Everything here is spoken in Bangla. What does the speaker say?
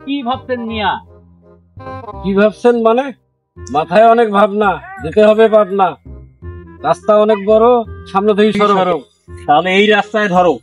কি ভাবছেন মিয়া? কি ভাবছেন মানে? মাথায় অনেক ভাবনা, যেতে হবে পাবনা। রাস্তা অনেক বড়, সামনে থেকে সরো। তাহলে এই রাস্তায় ধরো।